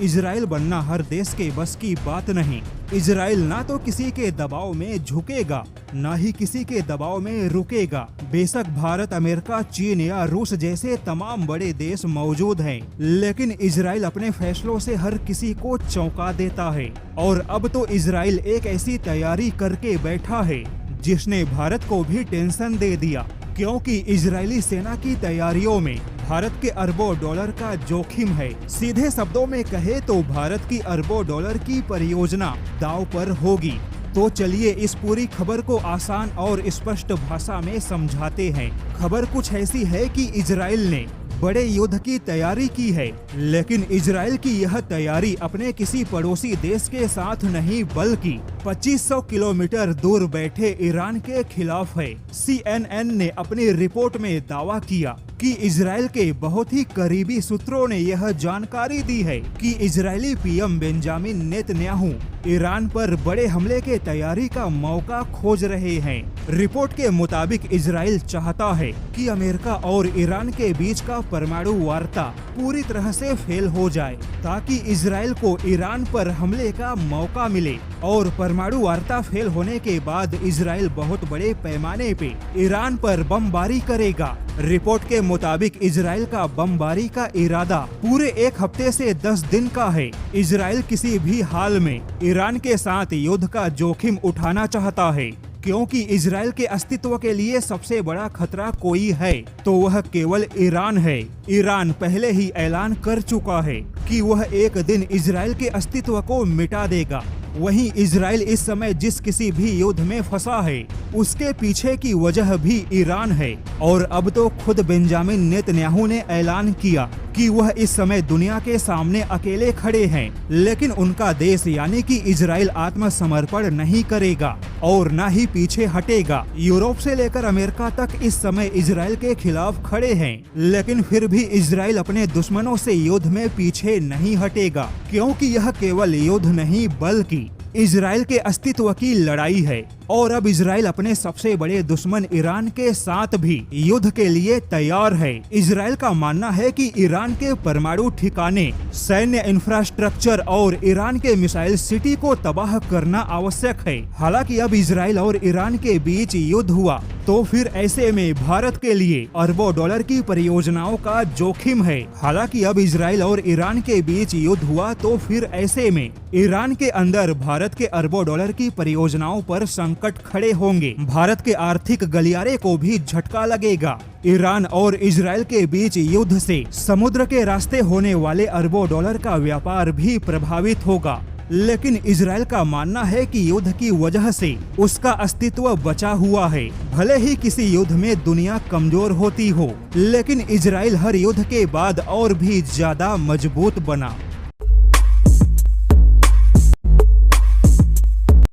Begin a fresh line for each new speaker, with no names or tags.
Israel बनना हर देश के बस की बात नहीं। इजराइल ना तो किसी के दबाव में झुकेगा, ना ही किसी के दबाव में रुकेगा। बेशक भारत, अमेरिका, चीन या रूस जैसे तमाम बड़े देश मौजूद हैं, लेकिन इजराइल अपने फैसलों से हर किसी को चौंका देता है। और अब तो इजराइल एक ऐसी तैयारी करके बैठा है जिसने भारत को भी टेंशन दे दिया, क्योंकि इजरायली सेना की तैयारियों में भारत के अरबों डॉलर का जोखिम है। सीधे शब्दों में कहे तो भारत की अरबों डॉलर की परियोजना दांव पर होगी। तो चलिए इस पूरी खबर को आसान और स्पष्ट भाषा में समझाते हैं। खबर कुछ ऐसी है कि इजराइल ने बड़े युद्ध की तैयारी की है, लेकिन इजराइल की यह तैयारी अपने किसी पड़ोसी देश के साथ नहीं, बल्कि 2500 किलोमीटर दूर बैठे ईरान के खिलाफ है। CNN ने अपनी रिपोर्ट में दावा किया कि इजराइल के बहुत ही करीबी सूत्रों ने यह जानकारी दी है कि Israeli PM Benjamin Netanyahu Iran पर बड़े हमले के तैयारी का मौका खोज रहे हैं। रिपोर्ट के मुताबिक इजराइल चाहता है कि अमेरिका और ईरान के बीच का परमाणु वार्ता पूरी तरह से फेल हो जाए, ताकि इजराइल को ईरान पर हमले का मौका मिले। और परमाणु वार्ता फेल होने के बाद इजराइल बहुत बड़े पैमाने पे ईरान पर बमबारी करेगा। रिपोर्ट के मुताबिक इजराइल का बमबारी का इरादा पूरे एक हफ्ते से 10 दिन का है। इजराइल किसी भी हाल में ईरान के साथ युद्ध का जोखिम उठाना चाहता है, क्योंकि इजराइल के अस्तित्व के लिए सबसे बड़ा खतरा कोई है तो वह केवल ईरान है। ईरान पहले ही ऐलान कर चुका है कि वह एक दिन इजराइल के अस्तित्व को मिटा देगा। वहीं इजराइल इस समय जिस किसी भी युद्ध में फंसा है, उसके पीछे की वजह भी ईरान है। और अब तो खुद बेंजामिन नेतन्याहू ने ऐलान किया कि वह इस समय दुनिया के सामने अकेले खड़े हैं, लेकिन उनका देश यानी कि इजराइल आत्मसमर्पण नहीं करेगा और न ही पीछे हटेगा। यूरोप से लेकर अमेरिका तक इस समय इजराइल के खिलाफ खड़े हैं, लेकिन फिर भी इजराइल अपने दुश्मनों से युद्ध में पीछे नहीं हटेगा, क्योंकि यह केवल युद्ध नहीं बल्कि इजराइल के अस्तित्व की लड़ाई है। और अब इजराइल अपने सबसे बड़े दुश्मन ईरान के साथ भी युद्ध के लिए तैयार है। इजराइल का मानना है कि ईरान के परमाणु ठिकाने, सैन्य इंफ्रास्ट्रक्चर और ईरान के मिसाइल सिटी को तबाह करना आवश्यक है। हालांकि अब इजराइल और ईरान के बीच युद्ध हुआ तो फिर ऐसे में भारत के लिए अरबों डॉलर की परियोजनाओं का जोखिम है। हालांकि अब इजराइल और ईरान के बीच युद्ध हुआ तो फिर ऐसे में ईरान के अंदर भारत के अरबों डॉलर की परियोजनाओं पर संकट खड़े होंगे। भारत के आर्थिक गलियारे को भी झटका लगेगा। ईरान और इजराइल के बीच युद्ध से समुद्र के रास्ते होने वाले अरबों डॉलर का व्यापार भी प्रभावित होगा। लेकिन इजराइल का मानना है कि युद्ध की वजह से उसका अस्तित्व बचा हुआ है। भले ही किसी युद्ध में दुनिया कमजोर होती हो, लेकिन इजराइल हर युद्ध के बाद और भी ज्यादा मजबूत बना।